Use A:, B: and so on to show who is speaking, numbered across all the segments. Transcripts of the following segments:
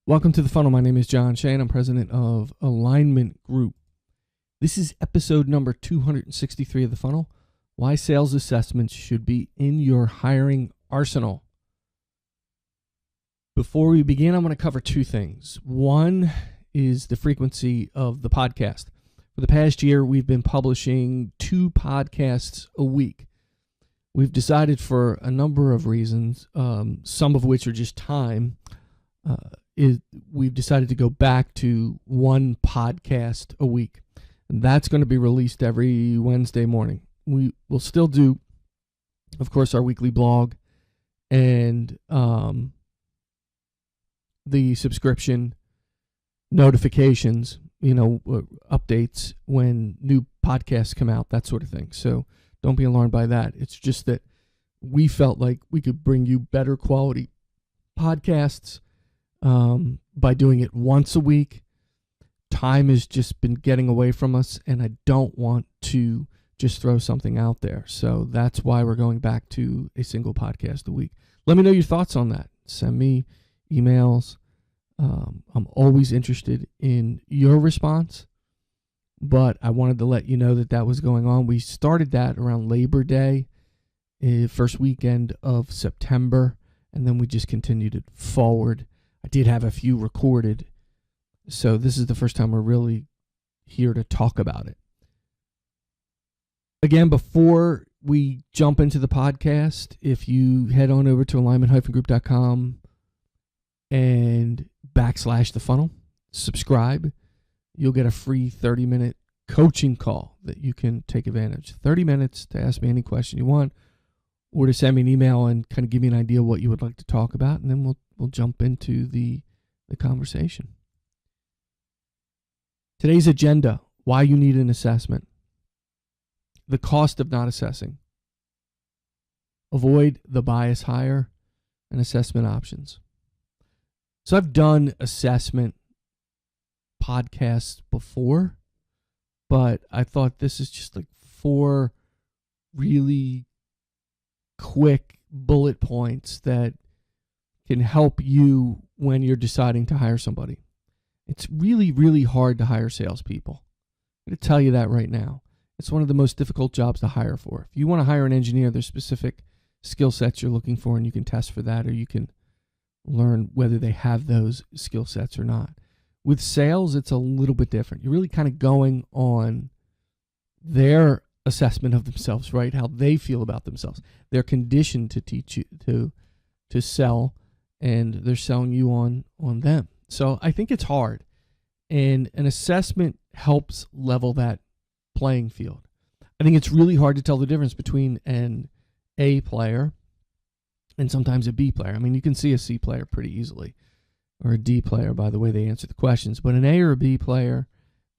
A: Welcome to The Funnel. My name is John Shane. I'm president of Alignment Group. This is episode number 263 of The Funnel. Why sales assessments should be in your hiring arsenal. Before we begin, I'm going to cover two things. One is the frequency of the podcast. For the past year, we've been publishing 2 podcasts a week. We've decided for a number of reasons, some of which are just time, we've decided to go back to 1 podcast a week. And that's going to be released every Wednesday morning. We will still do, of course, our weekly blog and the subscription notifications, updates when new podcasts come out, that sort of thing. So don't be alarmed by that. It's just that we felt like we could bring you better quality podcasts by doing it once a week. Time has just been getting away from us, and I don't want to just throw something out there. So that's why we're going back to a single podcast a week. Let me know your thoughts on that. Send me emails. I'm always interested in your response, but I wanted to let you know that was going on. We started that around Labor Day, first weekend of September, and then we just continued it forward. I did have a few recorded, so this is the first time we're really here to talk about it. Again, before we jump into the podcast, if you head on over to alignment-group.com and /the funnel, subscribe, you'll get a free 30-minute coaching call that you can take advantage. 30 minutes to ask me any question you want, or to send me an email and kind of give me an idea what you would like to talk about, and then we'll jump into the conversation. Today's agenda: why you need an assessment, the cost of not assessing, avoid the bias hire, and assessment options. So I've done assessment podcasts before, but I thought this is just like 4 really quick bullet points that can help you when you're deciding to hire somebody. It's really, really hard to hire salespeople. I'm going to tell you that right now. It's one of the most difficult jobs to hire for. If you want to hire an engineer, there's specific skill sets you're looking for, and you can test for that, or you can learn whether they have those skill sets or not. With sales, it's a little bit different. You're really kind of going on their assessment of themselves, right? How they feel about themselves. They're conditioned to teach you to sell, and they're selling you on them. So I think it's hard, and an assessment helps level that playing field. I think it's really hard to tell the difference between an A player and sometimes a B player. I mean, you can see a C player pretty easily, or a D player by the way they answer the questions. But an A or a B player,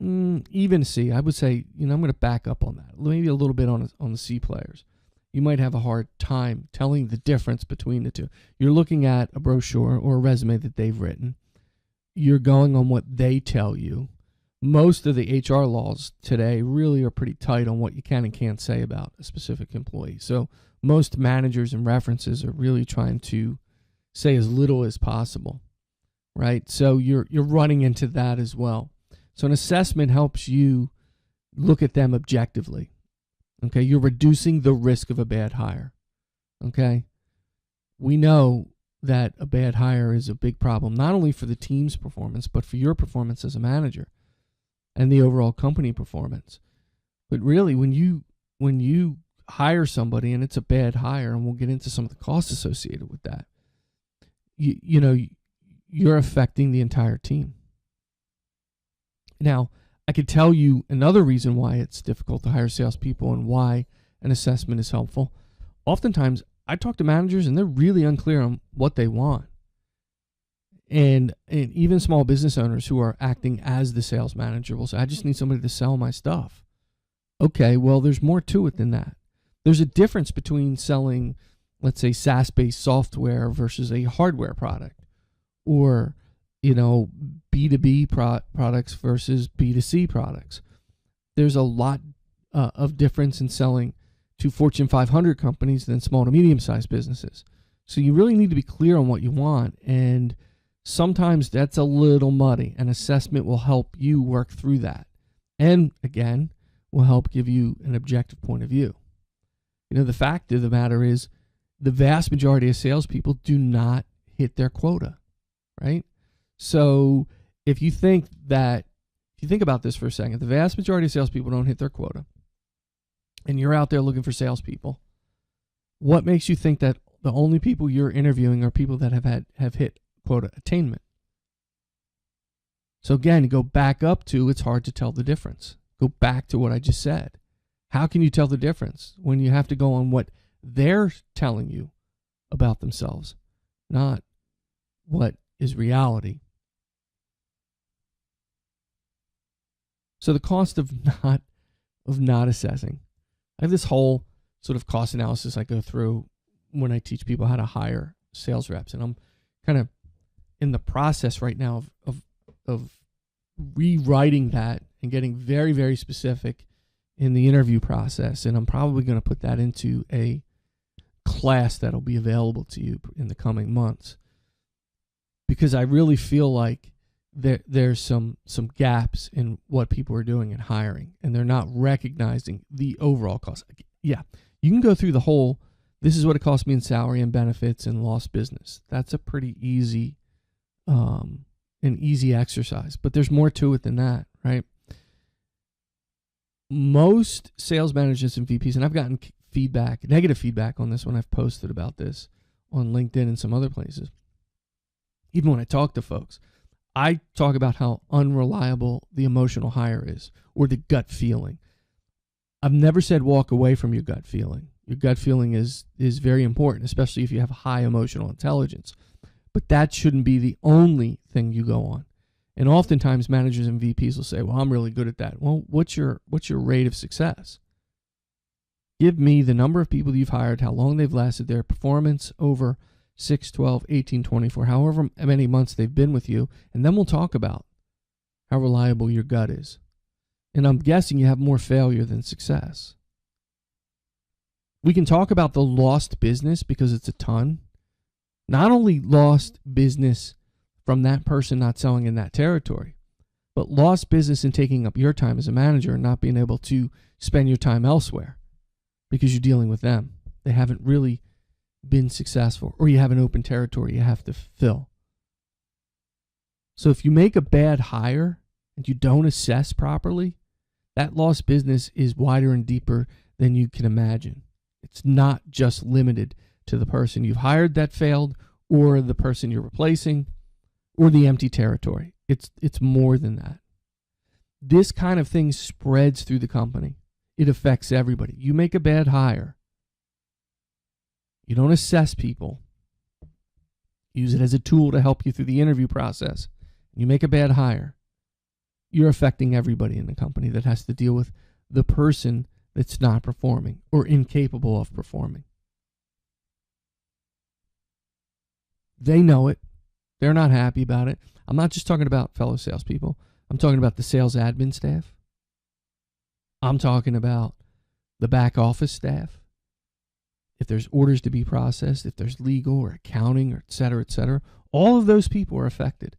A: even a C, I would say, I'm going to back up on that. Maybe a little bit on the C players. You might have a hard time telling the difference between the two. You're looking at a brochure or a resume that they've written. You're going on what they tell you. Most of the HR laws today really are pretty tight on what you can and can't say about a specific employee. So most managers and references are really trying to say as little as possible, right? So you're running into that as well. So an assessment helps you look at them objectively. Okay, you're reducing the risk of a bad hire. Okay, we know that a bad hire is a big problem, not only for the team's performance, but for your performance as a manager and the overall company performance. But really, when you hire somebody and it's a bad hire, and we'll get into some of the costs associated with that, you're affecting the entire team. Now, I could tell you another reason why it's difficult to hire salespeople and why an assessment is helpful. Oftentimes, I talk to managers and they're really unclear on what they want. And even small business owners who are acting as the sales manager will say, I just need somebody to sell my stuff. Okay, well, there's more to it than that. There's a difference between selling, let's say, SaaS-based software versus a hardware product, or B2B products versus B2C products. There's a lot of difference in selling to Fortune 500 companies than small to medium-sized businesses. So you really need to be clear on what you want. And Sometimes that's a little muddy, and assessment will help you work through that. And again, will help give you an objective point of view. The fact of the matter is the vast majority of salespeople do not hit their quota, right? So if you think about this for a second, the vast majority of salespeople don't hit their quota, and you're out there looking for salespeople, what makes you think that the only people you're interviewing are people that have hit quota attainment? So again, go back up to, it's hard to tell the difference. Go back to what I just said. How can you tell the difference when you have to go on what they're telling you about themselves, not what is reality? So the cost of not assessing. I have this whole sort of cost analysis I go through when I teach people how to hire sales reps, and I'm kind of in the process right now of rewriting that and getting very, very specific in the interview process. And I'm probably going to put that into a class that'll be available to you in the coming months, because I really feel like there's some gaps in what people are doing in hiring, and they're not recognizing the overall cost. Yeah, you can go through the whole, this is what it cost me in salary and benefits and lost business. That's a pretty easy exercise, but there's more to it than that, right? Most sales managers and VPs, and I've gotten negative feedback on this when I've posted about this on LinkedIn and some other places. Even when I talk to folks, I talk about how unreliable the emotional hire is, or the gut feeling. I've never said walk away from your gut feeling. Your gut feeling is very important, especially if you have high emotional intelligence. But that shouldn't be the only thing you go on. And oftentimes managers and VPs will say, well, I'm really good at that. Well, what's your rate of success? Give me the number of people you've hired, how long they've lasted, their performance over 6, 12, 18, 24, however many months they've been with you, and then we'll talk about how reliable your gut is. And I'm guessing you have more failure than success. We can talk about the lost business, because it's a ton. Not only lost business from that person not selling in that territory, but lost business in taking up your time as a manager and not being able to spend your time elsewhere because you're dealing with them. They haven't really been successful, or you have an open territory you have to fill. So if you make a bad hire and you don't assess properly, that lost business is wider and deeper than you can imagine. It's not just limited to the person you've hired that failed, or the person you're replacing, or the empty territory. It's more than that. This kind of thing spreads through the company. It affects everybody. You make a bad hire. You don't assess people. Use it as a tool to help you through the interview process. You make a bad hire. You're affecting everybody in the company that has to deal with the person that's not performing or incapable of performing. They know it. They're not happy about it. I'm not just talking about fellow salespeople. I'm talking about the sales admin staff. I'm talking about the back office staff. If there's orders to be processed, if there's legal or accounting, or et cetera, all of those people are affected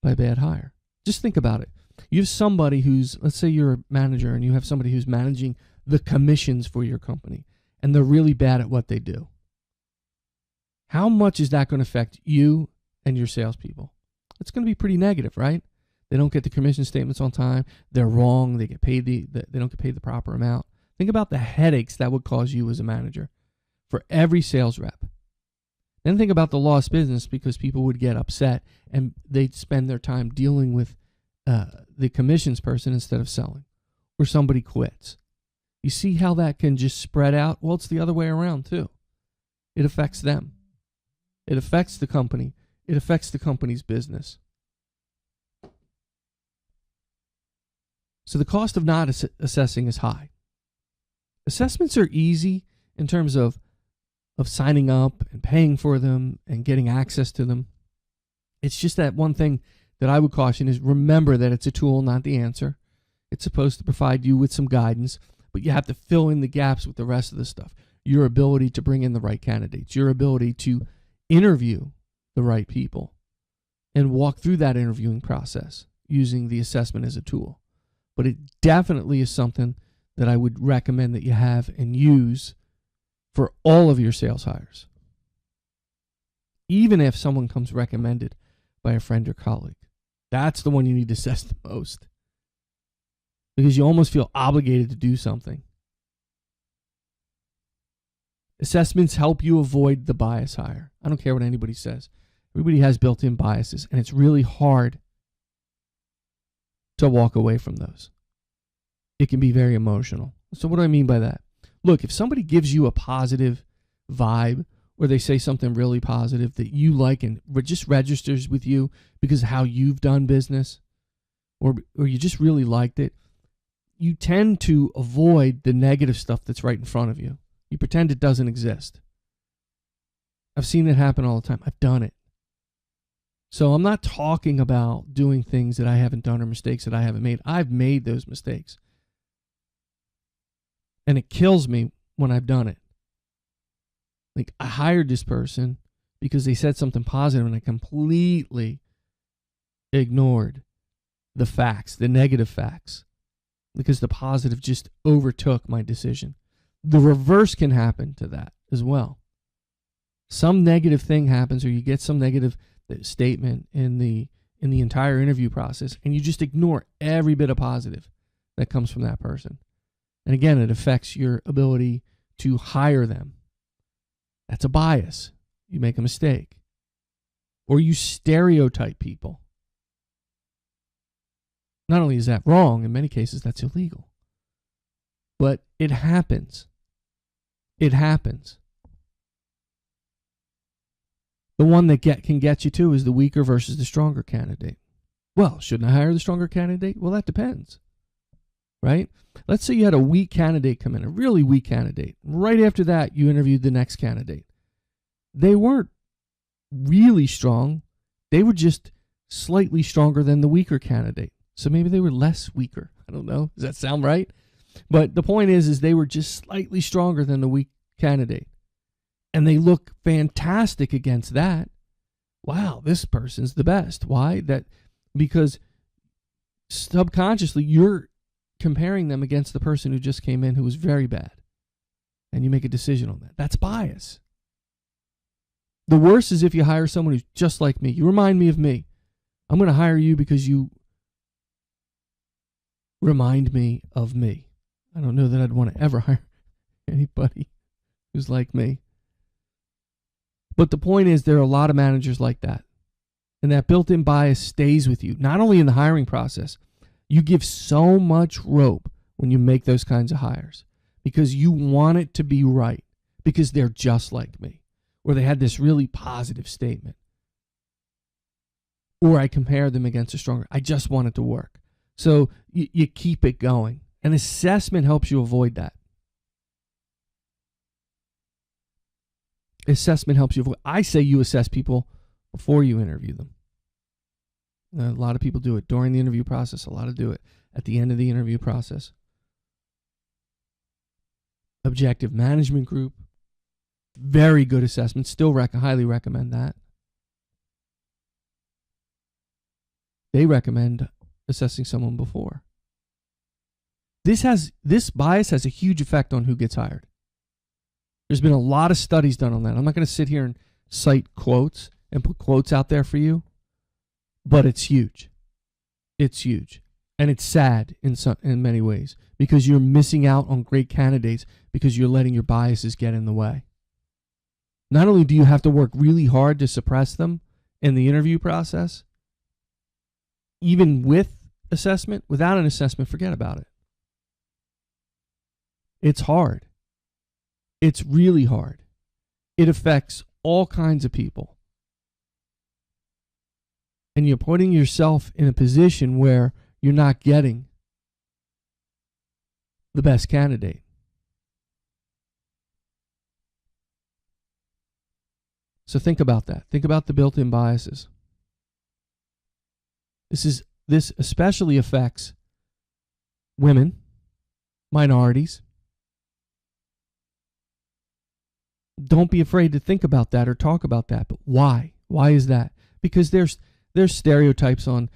A: by a bad hire. Just think about it. You have somebody who's, let's say you're a manager and you have somebody who's managing the commissions for your company, and they're really bad at what they do. How much is that going to affect you and your salespeople? It's going to be pretty negative, right? They don't get the commission statements on time. They're wrong. They get paid they don't get paid the proper amount. Think about the headaches that would cause you as a manager for every sales rep. Then think about the lost business, because people would get upset and they'd spend their time dealing with the commissions person instead of selling, or somebody quits. You see how that can just spread out? Well, it's the other way around too. It affects them. It affects the company. It affects the company's business. So the cost of not assessing is high. Assessments are easy in terms of signing up and paying for them and getting access to them. It's just that one thing that I would caution is, remember that it's a tool, not the answer. It's supposed to provide you with some guidance, but you have to fill in the gaps with the rest of the stuff. Your ability to bring in the right candidates, your ability to interview the right people, and walk through that interviewing process using the assessment as a tool. But it definitely is something that I would recommend that you have and use for all of your sales hires. Even if someone comes recommended by a friend or colleague, that's the one you need to assess the most, because you almost feel obligated to do something. Assessments help you avoid the bias hire. I don't care what anybody says. Everybody has built-in biases, and it's really hard to walk away from those. It can be very emotional. So what do I mean by that? Look, if somebody gives you a positive vibe, or they say something really positive that you like and just registers with you because of how you've done business, or you just really liked it, you tend to avoid the negative stuff that's right in front of you. You pretend it doesn't exist. I've seen it happen all the time. I've done it. So I'm not talking about doing things that I haven't done or mistakes that I haven't made. I've made those mistakes. And it kills me when I've done it. Like, I hired this person because they said something positive and I completely ignored the facts, the negative facts, because the positive just overtook my decision. The reverse can happen to that as well. Some negative thing happens, or you get some negative statement in the entire interview process, and you just ignore every bit of positive that comes from that person. And again, it affects your ability to hire them. That's a bias. You make a mistake. Or you stereotype people. Not only is that wrong, in many cases that's illegal. But it happens. It happens. The one that can get you to is the weaker versus the stronger candidate. Well, shouldn't I hire the stronger candidate? Well, that depends. Right? Let's say you had a weak candidate come in, a really weak candidate. Right after that, you interviewed the next candidate. They weren't really strong. They were just slightly stronger than the weaker candidate. So maybe they were less weaker. I don't know. Does that sound right? But the point is they were just slightly stronger than the weak candidate. And they look fantastic against that. Wow, this person's the best. Why? Because subconsciously you're comparing them against the person who just came in who was very bad. And you make a decision on that. That's bias. The worst is if you hire someone who's just like me. You remind me of me. I'm going to hire you because you remind me of me. I don't know that I'd want to ever hire anybody who's like me. But the point is, there are a lot of managers like that. And that built-in bias stays with you, not only in the hiring process. You give so much rope when you make those kinds of hires because you want it to be right, because they're just like me, or they had this really positive statement, or I compare them against a stronger. I just want it to work. So you keep it going. An assessment helps you avoid that. Assessment helps you avoid. I say you assess people before you interview them. A lot of people do it during the interview process. A lot of do it at the end of the interview process. Objective Management Group. Very good assessment. Still highly recommend that. They recommend assessing someone before. This bias has a huge effect on who gets hired. There's been a lot of studies done on that. I'm not going to sit here and cite quotes and put quotes out there for you, but it's huge. It's huge. And it's sad in many ways, because you're missing out on great candidates because you're letting your biases get in the way. Not only do you have to work really hard to suppress them in the interview process, even with assessment, without an assessment, forget about it. It's hard. It's really hard. It affects all kinds of people. And you're putting yourself in a position where you're not getting the best candidate. So think about that. Think about the built-in biases. This especially affects women, minorities. Don't be afraid to think about that or talk about that. But why? Why is that? Because there's There's stereotypes on,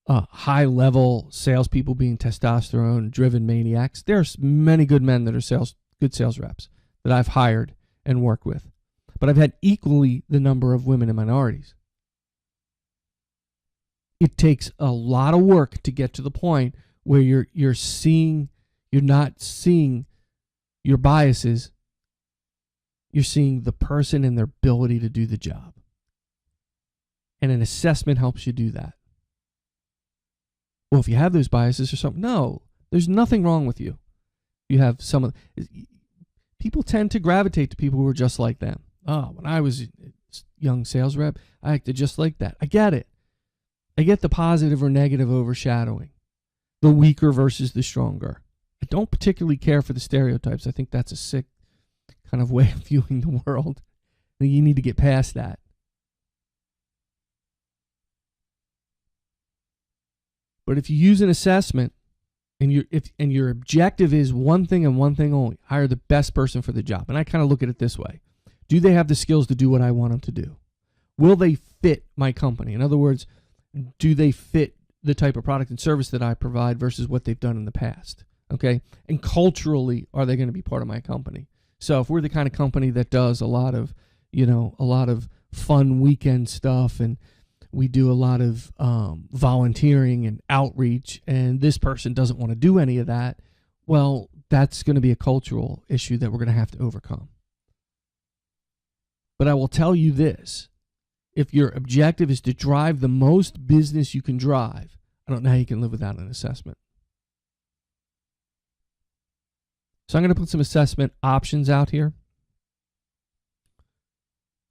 A: high level salespeople being testosterone driven maniacs. There's many good men that are good sales reps that I've hired and worked with. But I've had equally the number of women and minorities. It takes a lot of work to get to the point where you're not seeing your biases. You're seeing the person and their ability to do the job. And an assessment helps you do that. Well, if you have those biases or something, no, there's nothing wrong with you. You have people tend to gravitate to people who are just like them. Oh, when I was a young sales rep, I acted just like that. I get it. I get the positive or negative overshadowing, the weaker versus the stronger. I don't particularly care for the stereotypes. I think that's a sick kind of way of viewing the world. I think you need to get past that. But if you use an assessment and your objective is one thing and one thing only, hire the best person for the job. And I kind of look at it this way. Do they have the skills to do what I want them to do? Will they fit my company? In other words, do they fit the type of product and service that I provide versus what they've done in the past? Okay? And culturally, are they going to be part of my company? So if we're the kind of company that does a lot of fun weekend stuff, and we do a lot of volunteering and outreach, and this person doesn't want to do any of that, well, that's going to be a cultural issue that we're going to have to overcome. But I will tell you this. If your objective is to drive the most business you can drive, I don't know how you can live without an assessment. So I'm going to put some assessment options out here.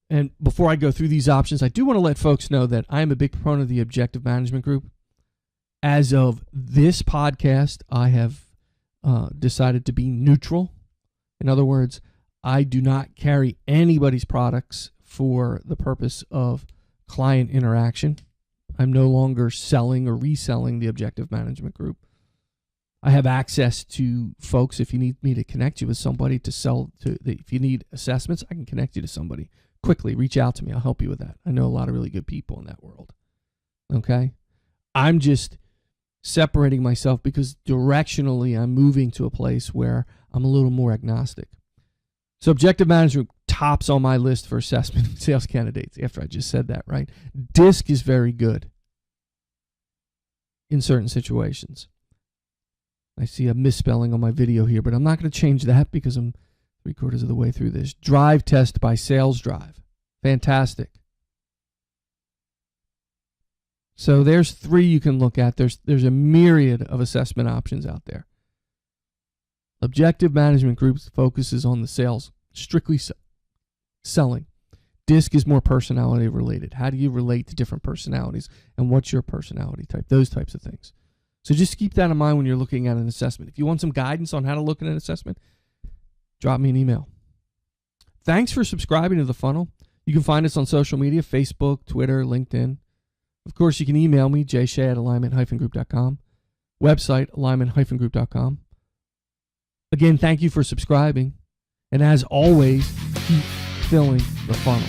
A: And before I go through these options, I do want to let folks know that I am a big proponent of the Objective Management Group. As of this podcast, I have decided to be neutral. In other words, I do not carry anybody's products for the purpose of client interaction. I'm no longer selling or reselling the Objective Management Group. I have access to folks. If you need me to connect you with somebody to sell to, if you need assessments, I can connect you to somebody. Quickly, reach out to me. I'll help you with that. I know a lot of really good people in that world. Okay? I'm just separating myself because directionally I'm moving to a place where I'm a little more agnostic. So Objective Management tops on my list for assessment of sales candidates after I just said that, right? DISC is very good in certain situations. I see a misspelling on my video here, but I'm not going to change that because I'm 3/4 of the way through this. Drive Test by Sales Drive. Fantastic. So there's 3 you can look at. There's a myriad of assessment options out there. Objective Management Group focuses on the sales, strictly selling. DISC is more personality related. How do you relate to different personalities and what's your personality type? Those types of things. So just keep that in mind when you're looking at an assessment. If you want some guidance on how to look at an assessment, drop me an email. Thanks for subscribing to The Funnel. You can find us on social media, Facebook, Twitter, LinkedIn. Of course, you can email me, jshea@alignment-group.com. Website, alignment-group.com. Again, thank you for subscribing. And as always, keep filling the funnel.